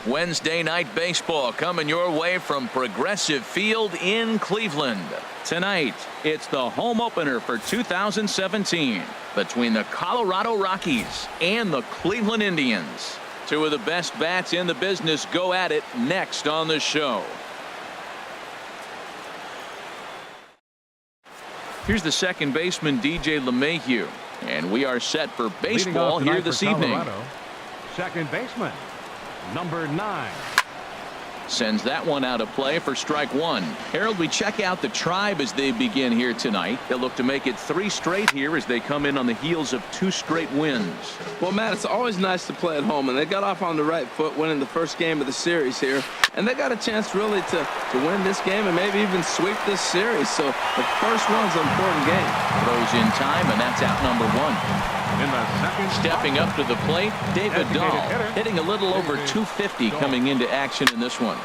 Wednesday night baseball coming your way from Progressive Field in Cleveland. Tonight, it's the home opener for 2017 between the Colorado Rockies and the Cleveland Indians. Two of the best bats in the business go at it next on the show. Here's the second baseman, DJ LeMahieu, and we are set for baseball here this evening. Second baseman, number 9. Sends that one out of play for strike one. Harold, we check out the Tribe as they begin here tonight. They'll look to make it 3 straight here as they come in on the heels of 2 straight wins. Well, Matt, it's always nice to play at home, and they got off on the right foot winning the first game of the series here, and they got a chance really to win this game and maybe even sweep this series. So the first one's an important game. Throws in time, and that's out number 1. In the second Stepping up to the plate, David Dahl, hitting a little over 250 coming into action in this one.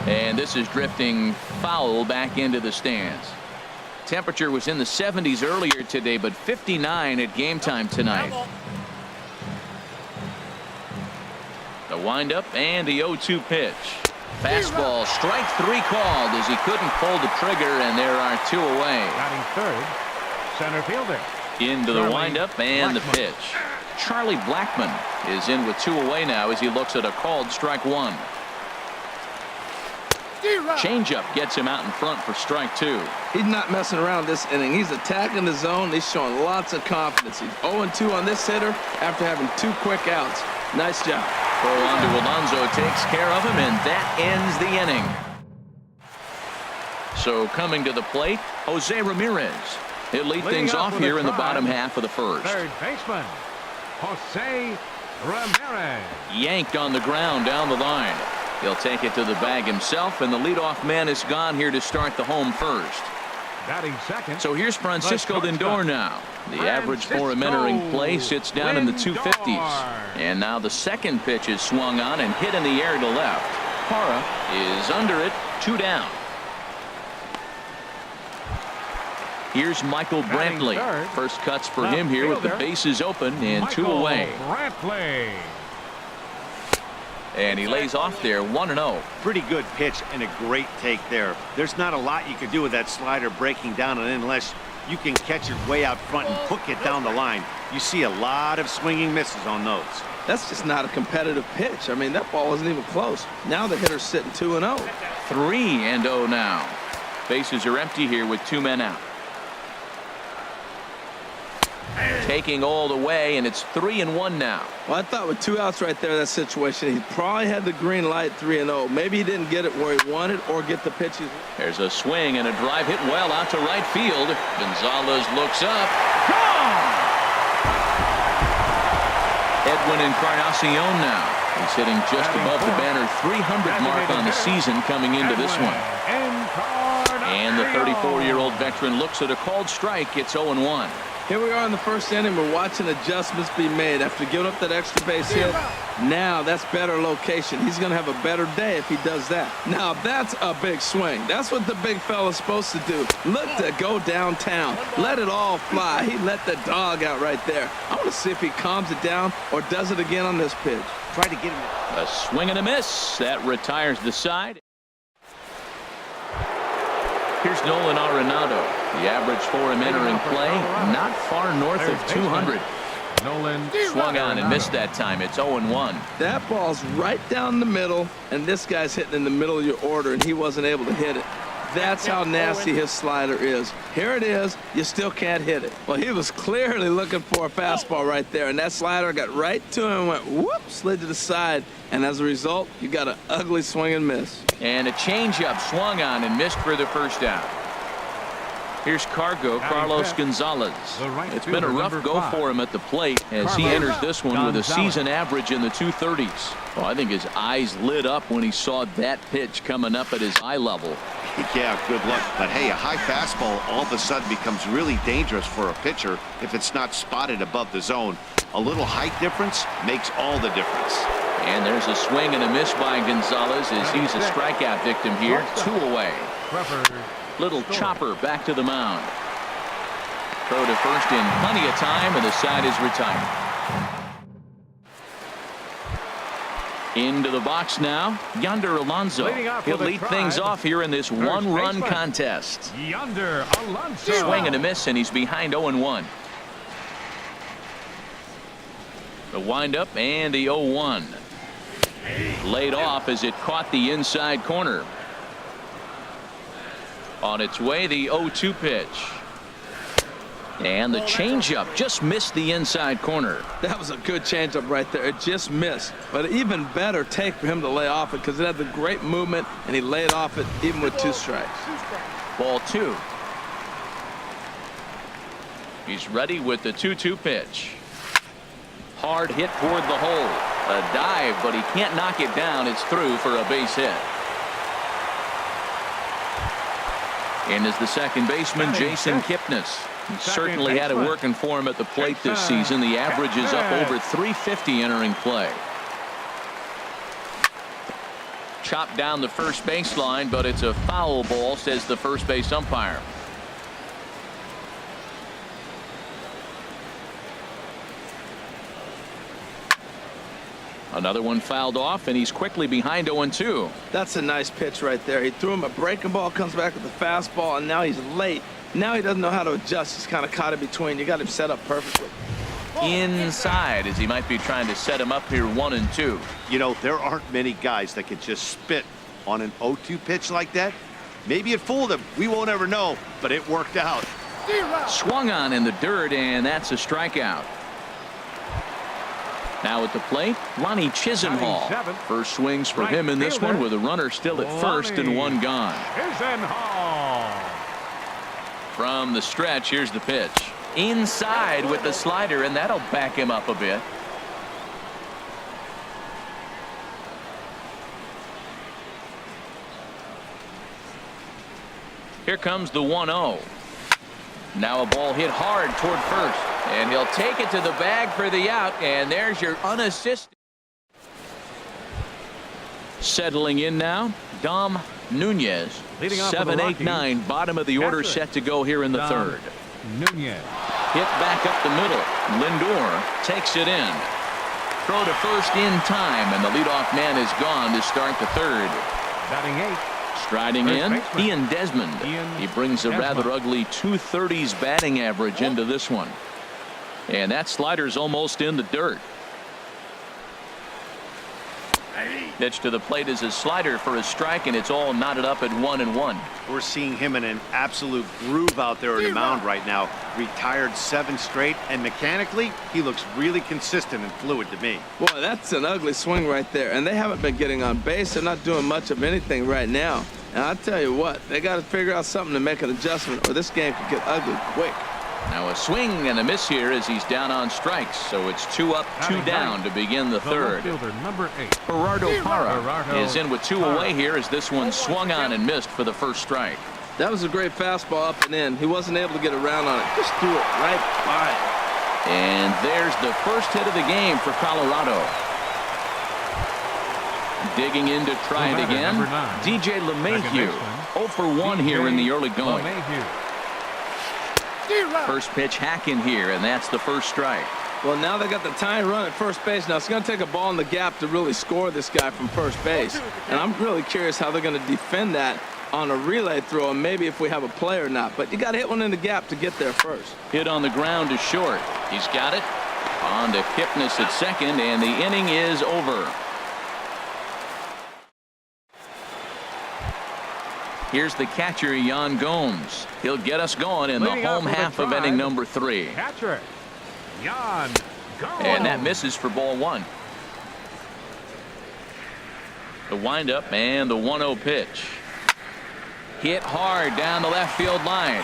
And this is drifting foul back into the stands. Temperature was in the 70s earlier today, but 59 at game time tonight. The windup and the 0-2 pitch. Fastball, strike 3 called as he couldn't pull the trigger, and there are 2 away. batting third, center fielder. Into the windup and the pitch. Charlie Blackmon is in with 2 away now as he looks at a called strike 1. Changeup gets him out in front for strike 2. He's not messing around this inning. He's attacking the zone. He's showing lots of confidence. He's 0-2 on this hitter after having 2 quick outs. Nice job. Throw on to Alonso takes care of him, and that ends the inning. So coming to the plate, Jose Ramirez. He'll lead things off here in the bottom half of the first. Third baseman, Jose Ramirez. Yanked on the ground down the line. He'll take it to the bag himself, and the leadoff man is gone here to start the home first. Batting second. So here's Francisco Lindor now. The average for him entering play sits down in the 250s. And now the second pitch is swung on and hit in the air to left. Parra is under it, 2 down. Here's Michael Brantley. First cuts for him here with the bases open and 2 away. Brantley. And he lays off there 1-0. Pretty good pitch and a great take there. There's not a lot you can do with that slider breaking down, and unless you can catch it way out front and hook it down the line, you see a lot of swinging misses on those. That's just not a competitive pitch. I mean, that ball wasn't even close. Now the hitter's sitting 2-0. 3-0 now. Bases are empty here with 2 men out. Taking all the way, and it's 3-1 now. Well, I thought with 2 outs right there in that situation, he probably had the green light 3-0. Maybe he didn't get it where he wanted or get the pitches. There's a swing and a drive hit well out to right field. Gonzalez looks up. Gone! Edwin Encarnacion now. He's hitting just above the banner 300 mark on the season coming into this one. And the 34-year-old veteran looks at a called strike. It's 0-1. Here we are in the first inning. We're watching adjustments be made after giving up that extra base hit. Now that's better location. He's going to have a better day if he does that. Now that's a big swing. That's what the big fella's supposed to do. Look to go downtown. Let it all fly. He let the dog out right there. I want to see if he calms it down or does it again on this pitch. Try to get him. A swing and a miss. That retires the side. Here's Nolan Arenado. The average for him entering play, not far north of 200. Nolan swung on and missed that time. It's 0-1. That ball's right down the middle, and this guy's hitting in the middle of your order, and he wasn't able to hit it. That's how nasty his slider is. Here it is. You still can't hit it. Well, he was clearly looking for a fastball right there, and that slider got right to him and went whoop, slid to the side, and as a result, you got an ugly swing and miss. And a changeup swung on and missed for the first out. Here's Carlos Gonzalez. It's been a rough go for him at the plate as he enters this one with a season average in the 230s. Well, I think his eyes lit up when he saw that pitch coming up at his eye level. Yeah, good luck. But hey, a high fastball all of a sudden becomes really dangerous for a pitcher if it's not spotted above the zone. A little height difference makes all the difference. And there's a swing and a miss by Gonzalez as he's a strikeout victim here. 2 away. Little chopper back to the mound. Throw to first in plenty of time, and the side is retired. Into the box now, Yonder Alonso. Leading off He'll with a lead try. things off here in this one-run baseman. contest. Yonder Alonso. Swing and a miss, and he's behind 0-1. The windup and the 0-1. Laid off as it caught the inside corner. On its way, the 0-2 pitch. And the changeup just missed the inside corner. That was a good changeup right there. It just missed. But an even better take for him to lay off it because it had the great movement, and he laid off it even with 2 strikes. Ball 2. He's ready with the 2-2 pitch. Hard hit toward the hole. A dive, but he can't knock it down. It's through for a base hit. And is the second baseman, Jason Kipnis. He certainly had it working for him at the plate this season. The average is up over 350 entering play. Chopped down the first baseline, but it's a foul ball, says the first base umpire. Another one fouled off, and he's quickly behind 0-2. That's a nice pitch right there. He threw him a breaking ball, comes back with the fastball, and now he's late. Now he doesn't know how to adjust. He's kind of caught in between. You got him set up perfectly. Inside, as he might be trying to set him up here 1-2. You know, there aren't many guys that can just spit on an 0-2 pitch like that. Maybe it fooled him. We won't ever know, but it worked out. Swung on in the dirt, and that's a strikeout. Now at the plate, Lonnie Chisenhall. First swings for him in this one with a runner still at first and one gone. Chisenhall. From the stretch, here's the pitch. Inside with the slider, and that'll back him up a bit. Here comes the 1-0. Now a ball hit hard toward first, and he'll take it to the bag for the out, and there's your unassisted. Settling in now, Dom Nunez. Leading off for the 7-8-9, bottom of the order set to go here in the third. Nunez. Hit back up the middle. Lindor takes it in. Throw to first in time, and the leadoff man is gone to start the third. Batting 8. Striding First in, baseman. Ian Desmond. He brings a rather Desmond. ugly 230s batting average into this one. And that slider's almost in the dirt. Pitch to the plate is a slider for a strike, and it's all knotted up at 1-1. We're seeing him in an absolute groove out there on the mound right now. Retired 7 straight, and mechanically, he looks really consistent and fluid to me. Boy, that's an ugly swing right there. And they haven't been getting on base. They're not doing much of anything right now. And I'll tell you what, they got to figure out something to make an adjustment, or this game could get ugly quick. Now a swing and a miss here as he's down on strikes. So it's 2 up, 2 down to begin the third. Fielder, number 8. Gerardo Parra Gerardo is in with 2 away here as this one swung on and missed for the first strike. That was a great fastball up and in. He wasn't able to get around on it. Just threw it right by it. And there's the first hit of the game for Colorado. Digging in to try it again. Number 9. DJ LeMahieu. baseman. 0 for 1 here in the early going. LeMahieu. First pitch hacking here, and that's the first strike. Well, now they got the tying run at first base. Now it's going to take a ball in the gap to really score this guy from first base. And I'm really curious how they're going to defend that on a relay throw, and maybe if we have a play or not. But you got to hit one in the gap to get there first. Hit on the ground to short. He's got it. On to Kipnis at second, and the inning is over. Here's the catcher, Yan Gomes. He'll get us going in the Leading home off with a half of drive. inning number 3. Catcher. Yan Gomes. And that misses for ball 1. The windup and the 1-0 pitch. Hit hard down the left field line.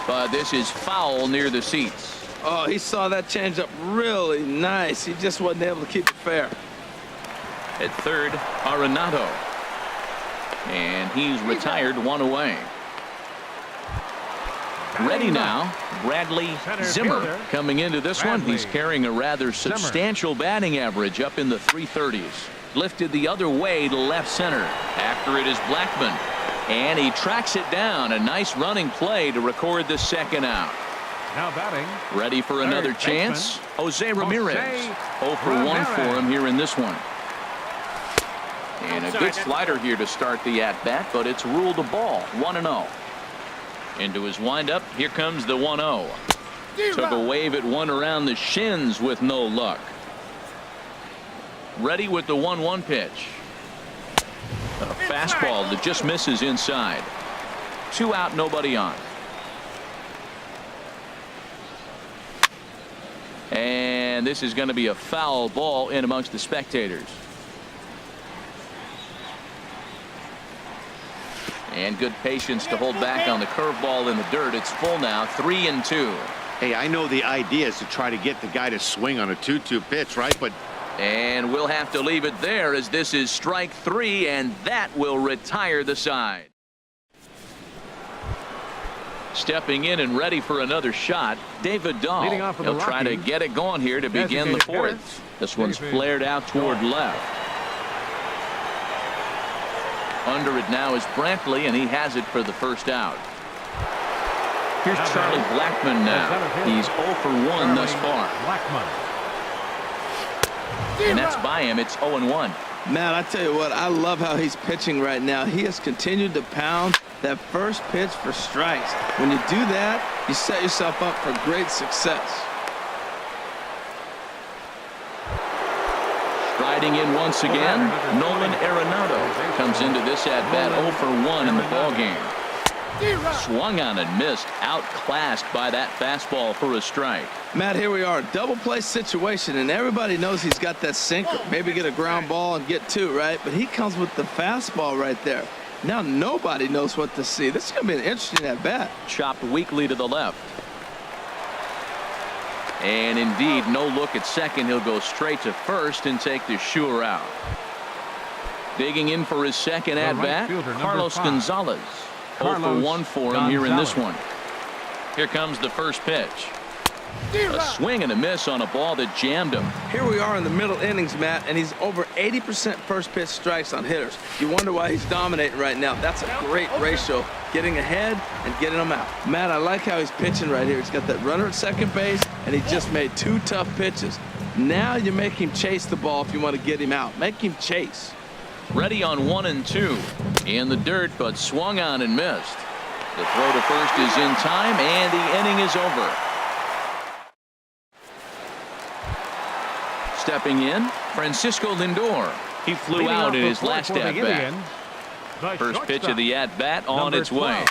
But this is foul near the seats. Oh, he saw that changeup really nice. He just wasn't able to keep it fair. At third, Arenado. And he's retired 1 away. Ready now, Bradley Zimmer coming into this one. He's carrying a rather substantial batting average up in the 330s. Lifted the other way to left center. After it is Blackman. And he tracks it down. A nice running play to record the second out. Now batting. Ready for another chance. Jose Ramirez. 0 for 1 for him here in this one. And a good slider here to start the at-bat, but it's ruled a ball. 1-0. Into his windup. Here comes the 1-0. Took a wave at one around the shins with no luck. Ready with the 1-1 pitch. A fastball that just misses inside. 2 out, nobody on. And this is going to be a foul ball in amongst the spectators. And good patience to hold back on the curveball in the dirt. It's full now, 3-2. Hey, I know the idea is to try to get the guy to swing on a 2-2 pitch, right? But and we'll have to leave it there as this is strike 3, and that will retire the side. Stepping in and ready for another shot, David Dahl. Leading off for the He'll try to get it going here to begin the Designated 4th. hitter. This one's David flared out toward left. Under it now is Brantley, and he has it for the first out. Here's Charlie Blackmon now. He's 0 for 1 thus far. Blackmon. And that's by him. It's 0-1. Man, I tell you what, I love how he's pitching right now. He has continued to pound that first pitch for strikes. When you do that, you set yourself up for great success. Striding in once again, Nolan Arenado comes into this at-bat 0 for 1 in the ballgame. Swung on and missed, outclassed by that fastball for a strike. Matt, here we are, double play situation, and everybody knows he's got that sinker. Maybe get a ground ball and get 2, right? But he comes with the fastball right there. Now nobody knows what to see. This is going to be an interesting at-bat. Chopped weakly to the left. And indeed, no look at second. He'll go straight to first and take the sure out. Digging in for his second at-bat, Carlos Gonzalez. 0 for 1 for him here in this one. Here comes the first pitch. A swing and a miss on a ball that jammed him. Here we are in the middle innings, Matt, and he's over 80% first pitch strikes on hitters. You wonder why he's dominating right now. That's a great ratio, getting ahead and getting them out. Matt, I like how he's pitching right here. He's got that runner at second base, and he just made 2 tough pitches. Now you make him chase the ball if you want to get him out. Make him chase. Ready on 1-2. In the dirt, but swung on and missed. The throw to first is in time, and the inning is over. Stepping in, Francisco Lindor. He flew out in his last at-bat. First pitch of the at-bat on its way.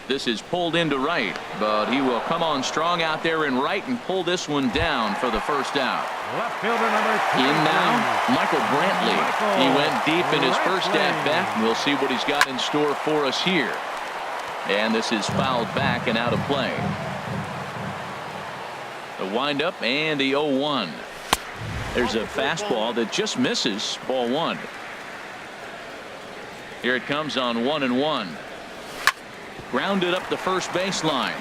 This is pulled into right, but he will come on strong out there in right and pull this one down for the first out. Left fielder number 2. In now, Michael Brantley. He went deep in his first at-bat. We'll see what he's got in store for us here. And this is fouled back and out of play. The windup and the 0-1. There's a fastball that just misses. Ball 1. Here it comes on 1-1. Grounded up the first baseline,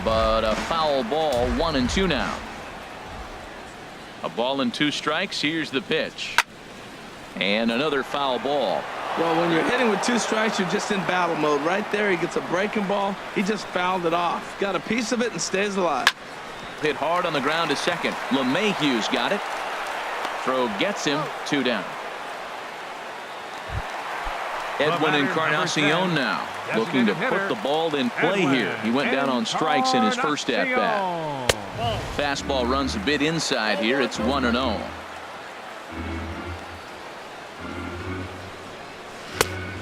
but a foul ball. 1-2 now. A ball and 2 strikes. Here's the pitch. And another foul ball. Well, when you're hitting with 2 strikes, you're just in battle mode. Right there, he gets a breaking ball. He just fouled it off. Got a piece of it and stays alive. Hit hard on the ground to second. LeMahieu's got it. Throw gets him. 2 down. Edwin Encarnacion now looking to put the ball in play here. He went down on strikes in his first at-bat. Fastball runs a bit inside here. It's 1-0.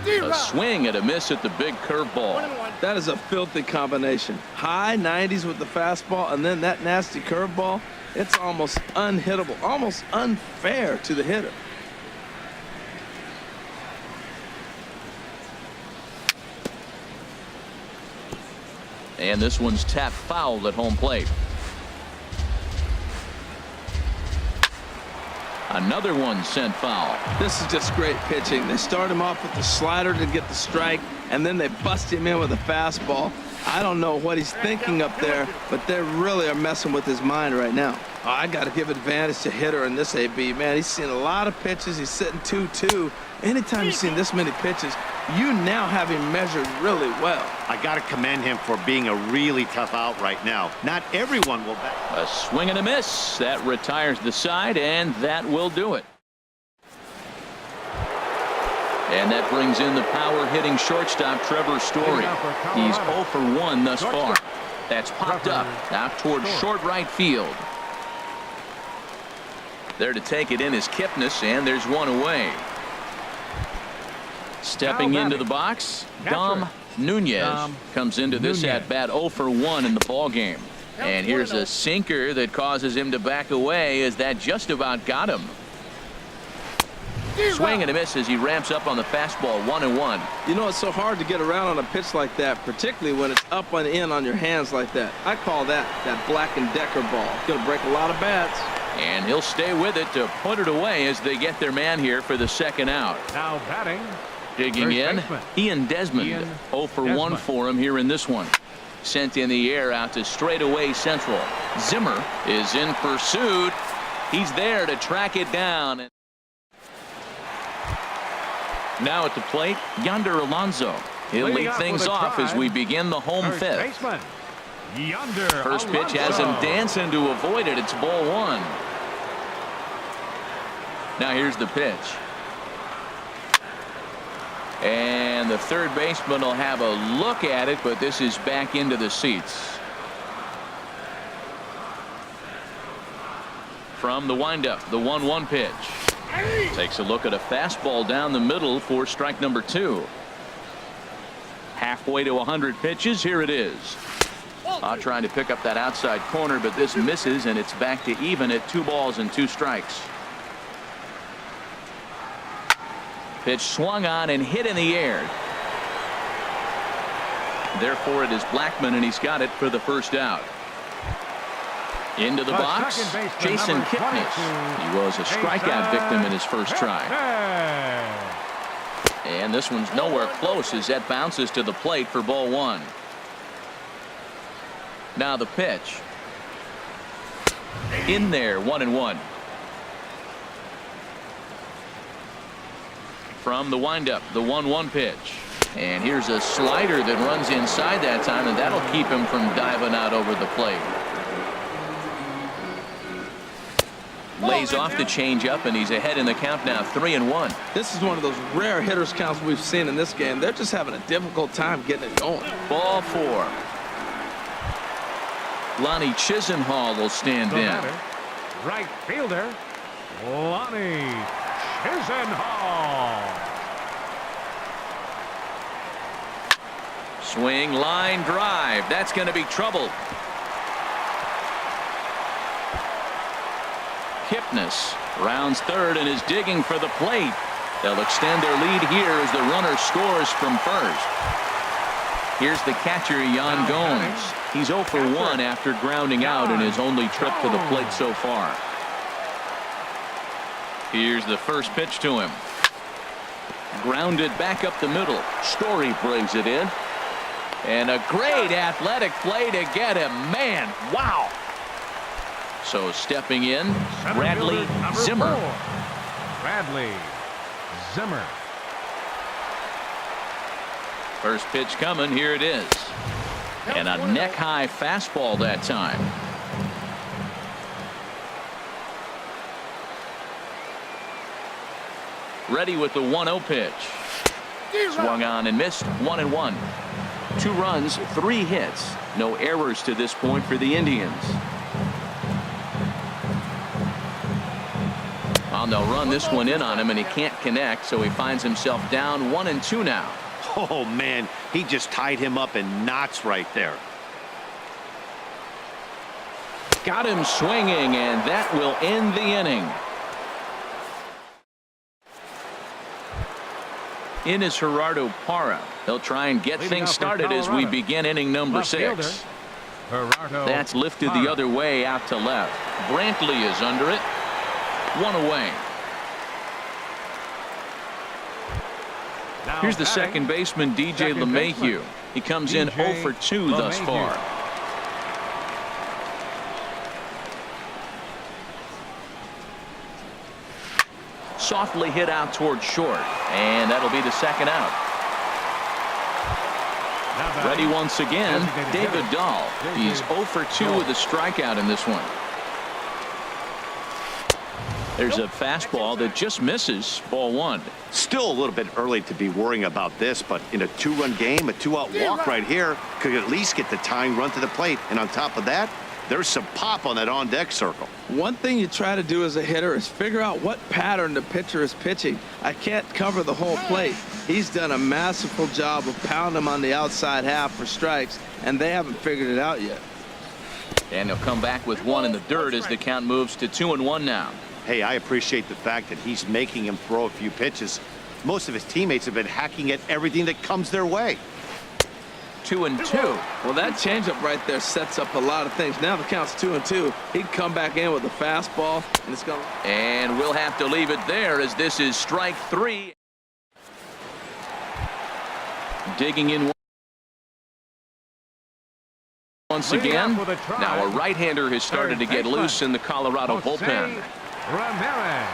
A swing and a miss at the big curveball. That is a filthy combination. High 90s with the fastball and then that nasty curveball. It's almost unhittable, almost unfair to the hitter. And this one's tapped foul at home plate. Another one sent foul. This is just great pitching. They start him off with the slider to get the strike, and then they bust him in with a fastball. I don't know what he's thinking up there, but they really are messing with his mind right now. Oh, I got to give advantage to hitter in this AB. Man, he's seen a lot of pitches. He's sitting 2-2. Anytime you've seen this many pitches, you now have him measured really well. I got to commend him for being a really tough out right now. Not everyone will bat. A swing and a miss. That retires the side, and that will do it. And that brings in the power-hitting shortstop, Trevor Story. He's 0 for 1 thus far. That's popped up out towards short right field. There to take it in is Kipnis, and there's one away. Stepping into the box, Dom Nunez comes into this at-bat 0 for 1 in the ballgame. And here's a sinker that causes him to back away as that just about got him. Swing and a miss as he ramps up on the fastball, 1-1. You know, it's so hard to get around on a pitch like that, particularly when it's up and in on your hands like that. I call that Black & Decker ball. It's going to break a lot of bats. And he'll stay with it to put it away as they get their man here for the second out. Now batting. Digging in, Ian Desmond. 0 for 1 for him here in this one. Sent in the air out to straightaway central. Zimmer is in pursuit. He's there to track it down. Now at the plate, Yonder Alonso. He'll lead things off as we begin the home fifth. First pitch has him dancing to avoid it. It's ball 1. Now here's the pitch. And the third baseman will have a look at it, but this is back into the seats. From the windup, the 1-1 pitch. Takes a look at a fastball down the middle for strike number 2. Halfway to 100 pitches. Here it is. Trying to pick up that outside corner, but this misses, and it's back to even at 2 balls and 2 strikes. Pitch swung on and hit in the air. Therefore, it is Blackman, and he's got it for the first out. Into the box, Jason Kipnis. He was a strikeout victim in his first try. And this one's nowhere close as that bounces to the plate for ball 1. Now the pitch. In there, 1-1. From the windup, the 1-1 pitch. And here's a slider that runs inside that time, and that'll keep him from diving out over the plate. Lays off the changeup, and he's ahead in the count now, 3-1. This is one of those rare hitters counts we've seen in this game. They're just having a difficult time getting it going. Ball 4. Lonnie Chisenhall will stand in. Right fielder, Lonnie Chisenhall. Swing, line drive. That's going to be trouble. Kipnis rounds third and is digging for the plate. They'll extend their lead here as the runner scores from first. Here's the catcher, Yan Gomes. He's 0 for 1 after grounding out in his only trip to the plate so far. Here's the first pitch to him. Grounded back up the middle. Story brings it in. And a great athletic play to get him. Man, wow. So stepping in, Bradley Zimmer. Bradley Zimmer. First pitch coming. Here it is. And a neck-high fastball that time. Ready with the 1-0 pitch. Swung on and missed. 1-1. 2 runs, 3 hits. No errors to this point for the Indians. Well, they'll run this one in on him, and he can't connect, so he finds himself down 1-2 now. Oh, man, he just tied him up in knots right there. Got him swinging, and that will end the inning. In is Gerardo Parra. They'll try and get things started as we begin inning number 6. That's lifted the other way out to left. Brantley is under it. 1 away. Here's the second baseman, DJ LeMahieu. He comes in 0 for 2 thus far. Softly hit out toward short, and that'll be the second out. Ready once again, David Dahl. He's 0 for 2 with a strikeout in this one. There's a fastball that just misses. Ball one. Still a little bit early to be worrying about this, but in a two-run game, a two-out walk right here could at least get the tying run to the plate. And on top of that, there's some pop on that on-deck circle. One thing you try to do as a hitter is figure out what pattern the pitcher is pitching. I can't cover the whole plate. He's done a masterful job of pounding him on the outside half for strikes, and they haven't figured it out yet. And he'll come back with one in the dirt as the count moves to 2-1 now. Hey, I appreciate the fact that he's making him throw a few pitches. Most of his teammates have been hacking at everything that comes their way. 2-2. Well, that changeup right there sets up a lot of things. Now the count's 2-2. He'd come back in with a fastball, and it's going. And we'll have to leave it there as this is strike three. Digging in once again. Now a right-hander has started to get loose in the Colorado bullpen. Ramirez.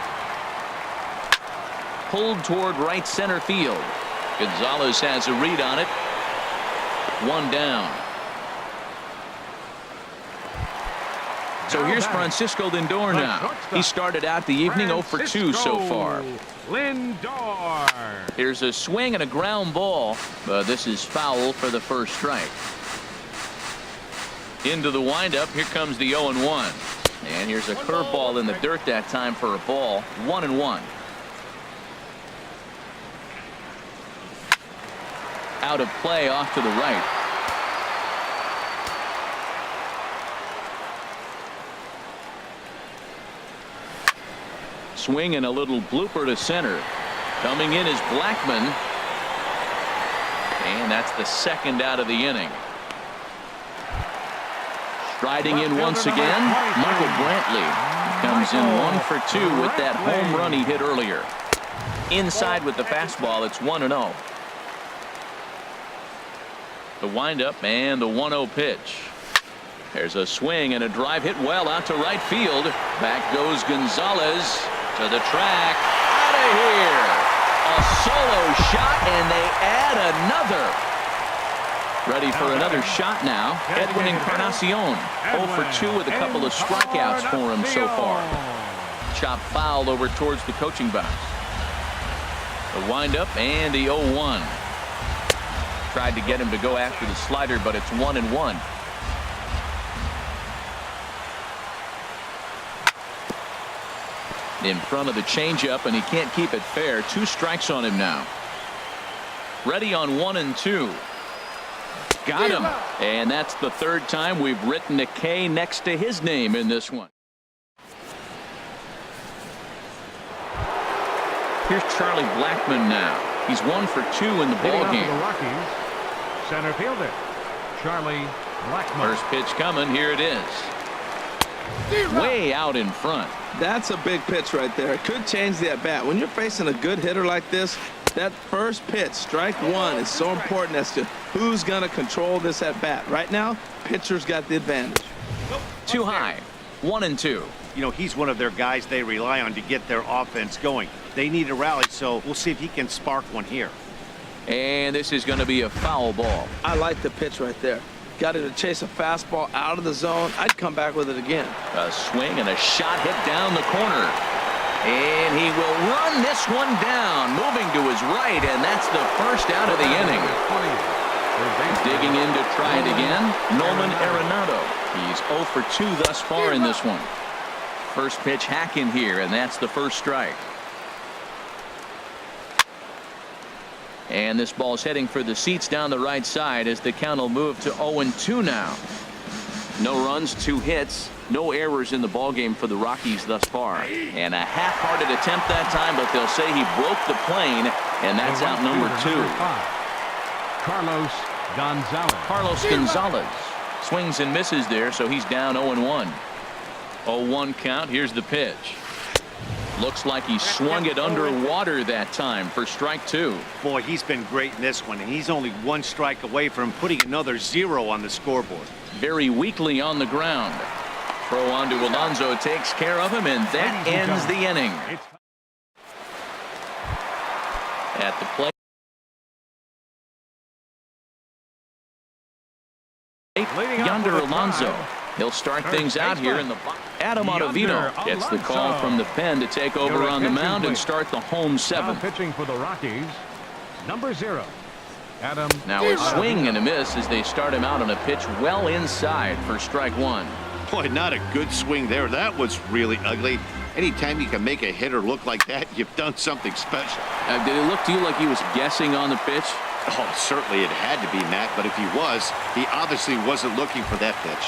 Pulled toward right center field. Gonzalez has a read on it. One down. So here's Francisco Lindor now. He started out the evening 0 for 2 so far. Lindor. Here's a swing and a ground ball. This is foul for the first strike. Into the windup. Here comes the 0-1. And here's a curveball in the dirt that time for a ball. 1-1. Out of play off to the right. Swing and a little blooper to center. Coming in is Blackman. And that's the second out of the inning. Striding in once again, Michael Brantley comes in 1 for 2 with that home run he hit earlier. Inside with the fastball, it's 1-0. The windup and the 1-0 pitch. There's a swing and a drive hit well out to right field. Back goes Gonzalez to the track. Out of here. A solo shot, and they add another. Ready for another shot now. Edwin Encarnacion 0 for 2 with a couple of strikeouts for him so far. Chop foul over towards the coaching box. The windup and the 0-1. Tried to get him to go after the slider, but it's 1-1. In front of the changeup, and he can't keep it fair. 2 strikes on him now. Ready on 1-2. Got him. And that's the third time we've written a K next to his name in this one. Here's Charlie Blackman now. He's 1 for 2 in the ballgame. The Rockies, center fielder Charlie Blackman. First pitch coming. Here it is. Way out in front. That's a big pitch right there. It could change the at-bat. When you're facing a good hitter like this, that first pitch, strike one, is so important as to who's going to control this at-bat. Right now, pitcher's got the advantage. Too high. 1-2. You know, he's one of their guys they rely on to get their offense going. They need a rally, so we'll see if he can spark one here. And this is going to be a foul ball. I like the pitch right there. Got it to chase a fastball out of the zone. I'd come back with it again. A swing and a shot hit down the corner. And he will run this one down, moving to his right, and that's the first out of the inning. Digging in to try it again, Nolan Arenado. He's 0 for 2 thus far in this one. First pitch hack in here, and that's the first strike. And this ball's heading for the seats down the right side as the count will move to 0-2 now. No runs, 2 hits, no errors in the ballgame for the Rockies thus far. And a half-hearted attempt that time, but they'll say he broke the plane, and that's out number 2. Carlos Gonzalez. Carlos Gonzalez swings and misses there, so he's down 0-1. 0-1 count. Here's the pitch. Looks like he swung it underwater that time for strike 2. Boy, he's been great in this one, and he's only 1 strike away from putting another 0 on the scoreboard. Very weakly on the ground. Throw on to Alonso takes care of him, and that ends the inning. At the plate, Yonder Alonso. He'll start things out here in the box. Adam Ottavino gets the call from the pen to take over on the mound and start the home seventh. Pitching for the Rockies, number 0, Adam. Now a swing and a miss as they start him out on a pitch well inside for strike one. Boy, not a good swing there. That was really ugly. Anytime you can make a hitter look like that, you've done something special. Did it look to you like he was guessing on the pitch? Oh, certainly it had to be, Matt, but if he was, he obviously wasn't looking for that pitch.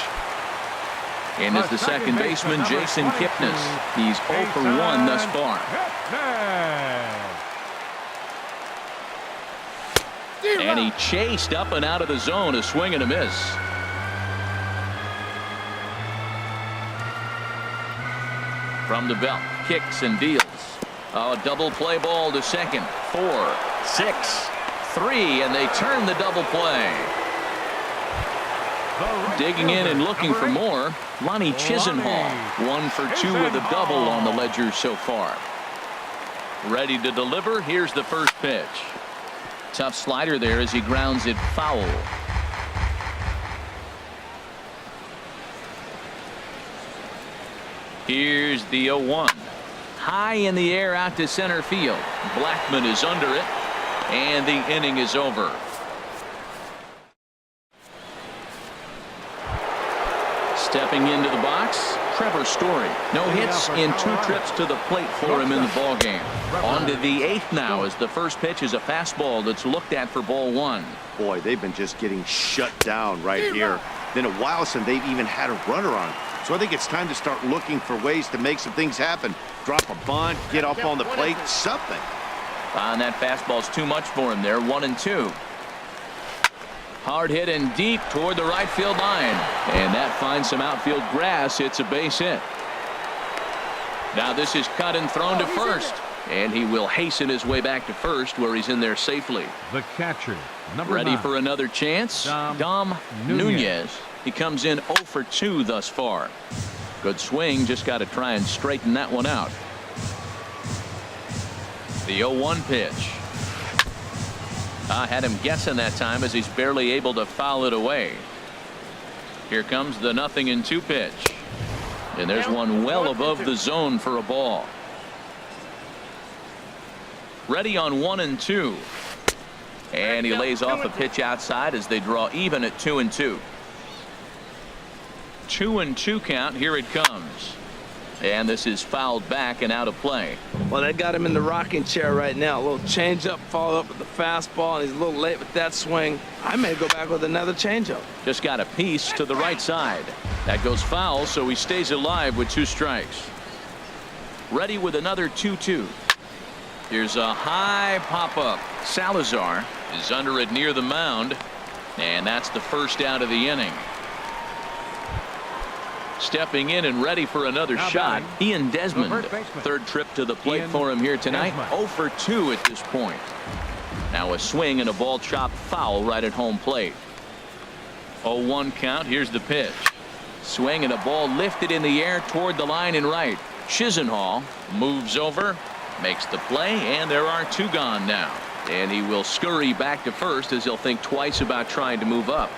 And is the second baseman, Jason Kipnis. He's 0 for 1 thus far. And he chased up and out of the zone, a swing and a miss. From the belt, kicks and deals. A double play ball to second. 4, 6, 3, and they turn the double play. Digging in and looking for more, Lonnie Chisenhall. 1 for 2 with a double on the ledger so far. Ready to deliver. Here's the first pitch. Tough slider there as he grounds it foul. Here's the 0-1. High in the air out to center field. Blackman is under it, and the inning is over. Stepping into the box, Trevor Story. No hits in 2 trips to the plate for him in the ballgame. On to the 8th now as the first pitch is a fastball that's looked at for ball 1. Boy, they've been just getting shut down right here. Been a while since they've even had a runner on. So I think it's time to start looking for ways to make some things happen. Drop a bunt, get up on the plate, something. And that fastball's too much for him there. 1-2. Hard hit and deep toward the right field line. And that finds some outfield grass. It's a base hit. Now this is cut and thrown to first. And he will hasten his way back to first where he's in there safely. The catcher, number Ready 9. for another chance? Dom Nunez. He comes in 0 for 2 thus far. Good swing. Just got to try and straighten that one out. The 0-1 pitch. Had him guessing that time as he's barely able to foul it away. Here comes the 0-2 pitch. And there's one well above the zone for a ball. Ready on 1-2. And he lays off a pitch outside as they draw even at 2-2. 2-2 count. Here it comes. And this is fouled back and out of play. Well, that got him in the rocking chair right now. A little changeup, followed up with the fastball, and he's a little late with that swing. I may go back with another changeup. Just got a piece to the right side. That goes foul, so he stays alive with 2 strikes. Ready with another 2-2. Here's a high pop-up. Salazar is under it near the mound, and that's the first out of the inning. Stepping in and ready for another shot, Ian Desmond. 3rd trip to the plate for him here tonight. 0 for 2 at this point. Now a swing and a ball chopped foul right at home plate. 0-1 count. Here's the pitch. Swing and a ball lifted in the air toward the line and right. Chisenhall moves over, makes the play, and there are 2 gone now. And he will scurry back to first as he'll think twice about trying to move up.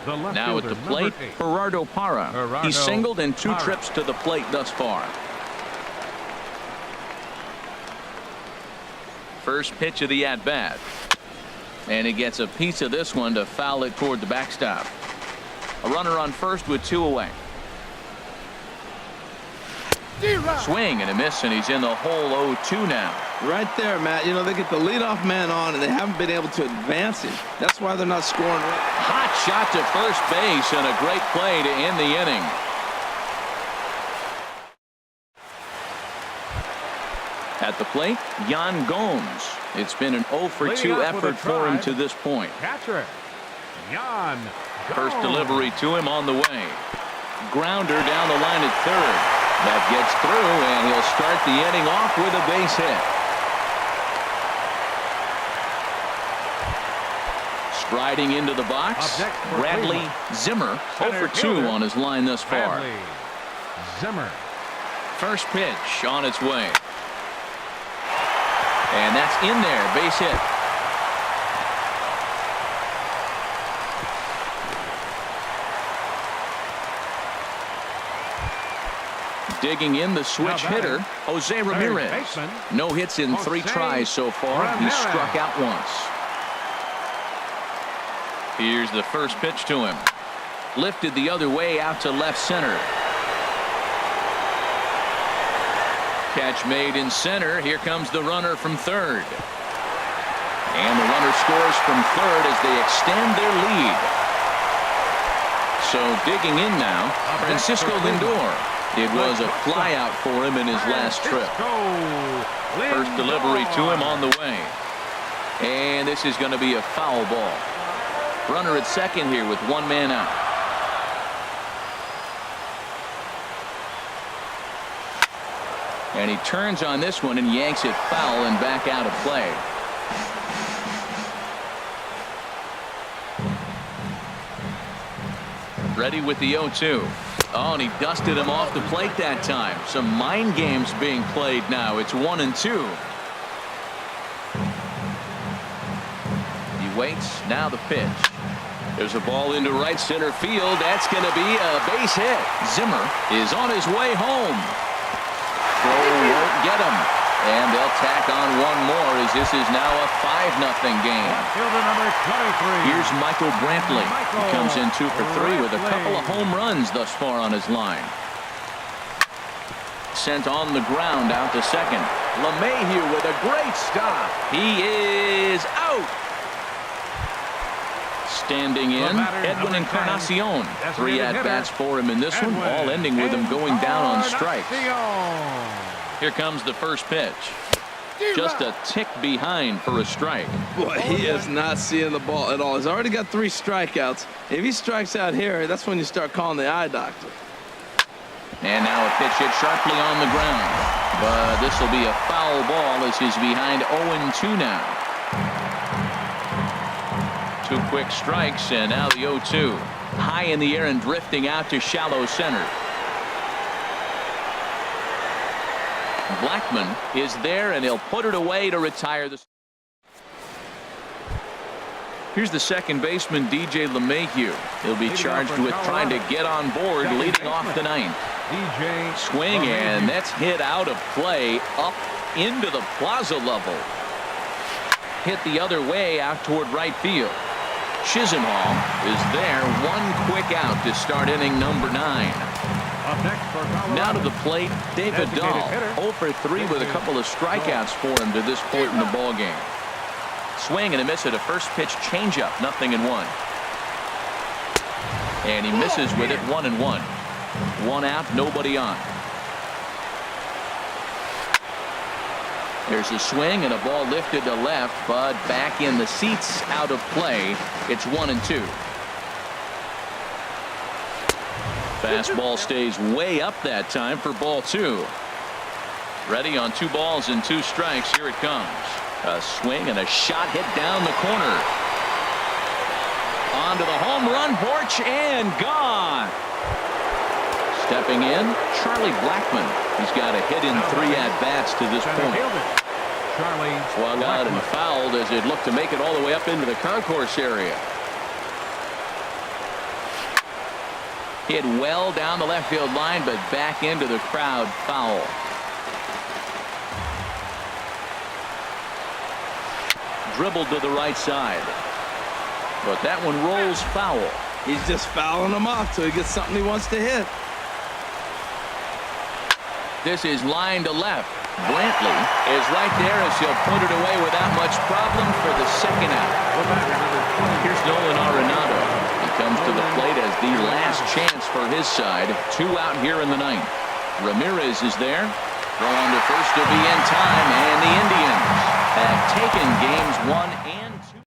Now at the plate, Gerardo Parra. He's singled in 2 trips to the plate thus far. First pitch of the at-bat. And he gets a piece of this one to foul it toward the backstop. A runner on first with 2 away. Swing and a miss, and he's in the hole 0-2 now. Right there, Matt. You know, they get the leadoff man on, and they haven't been able to advance him. That's why they're not scoring. Hot shot to first base, and a great play to end the inning. At the plate, Yan Gomes. It's been an 0 for 2 effort for him to this point. Catcher, Yan Gomes. First delivery to him on the way. Grounder down the line at third. That gets through, and he'll start the inning off with a base hit. Striding into the box, Bradley Zimmer. 0 for 2 on his line thus far. Zimmer. First pitch on its way. And that's in there, base hit. Digging in the switch hitter, Jose Ramirez. No hits in 3 tries so far. He struck out once. Here's the first pitch to him. Lifted the other way out to left center. Catch made in center. Here comes the runner from third. And the runner scores from third as they extend their lead. So digging in now, Francisco Lindor. It was a flyout for him in his last trip. First delivery to him on the way. And this is going to be a foul ball. Runner at second here with 1 man out. And he turns on this one and yanks it foul and back out of play. Ready with the 0-2. Oh, and he dusted him off the plate that time. Some mind games being played now. It's 1-2. He waits. Now the pitch. There's a ball into right center field. That's going to be a base hit. Zimmer is on his way home. Throw won't get him. And they'll tack on 1 more as this is now a 5-0 game. Fielder number 23. Here's Michael Brantley. He comes in 2 for 3 with a couple of home runs thus far on his line. Sent on the ground out to second. LeMahieu with a great stop. He is out. Standing in, Edwin Encarnacion. 3 at-bats for him in this one, all ending with him going down on strikes. Here comes the first pitch. Just a tick behind for a strike. Boy, he is not seeing the ball at all. He's already got 3 strikeouts. If he strikes out here, that's when you start calling the eye doctor. And now a pitch hit sharply on the ground. But this will be a foul ball as he's behind 0-2 now. 2 quick strikes, and now the 0-2. High in the air and drifting out to shallow center. Blackman is there, and he'll put it away to retire the. Here's the second baseman, DJ LeMahieu. He'll be charged with trying to get on board, leading off the 9th. Swing, and that's hit out of play up into the plaza level. Hit the other way out toward right field. Chisenhall is there. 1 quick out to start inning number 9. Now to the plate, David Dahl. 0 for 3 with a couple of strikeouts for him to this point in the ballgame. Swing and a miss at a first pitch changeup, 0-1. And he misses with it, 1-1. 1 out, nobody on. There's a swing and a ball lifted to left, but back in the seats, out of play. It's 1-2. Fastball stays way up that time for ball 2. Ready on 2 balls and 2 strikes. Here it comes. A swing and a shot hit down the corner. Onto the home run porch and gone. Stepping in, Charlie Blackman. He's got a hit in 3 at-bats to this point. Swung out and fouled as it looked to make it all the way up into the concourse area. Hit well down the left field line, but back into the crowd, foul. Dribbled to the right side. But that one rolls foul. He's just fouling them off till he gets something he wants to hit. This is line to left. Brantley is right there as he'll put it away without much problem for the second out. Here's Nolan Arenado. He comes to the plate as the last chance for his side. 2 out here in the 9th. Ramirez is there. Throw on to first to be in time, and the Indians have taken games 1 and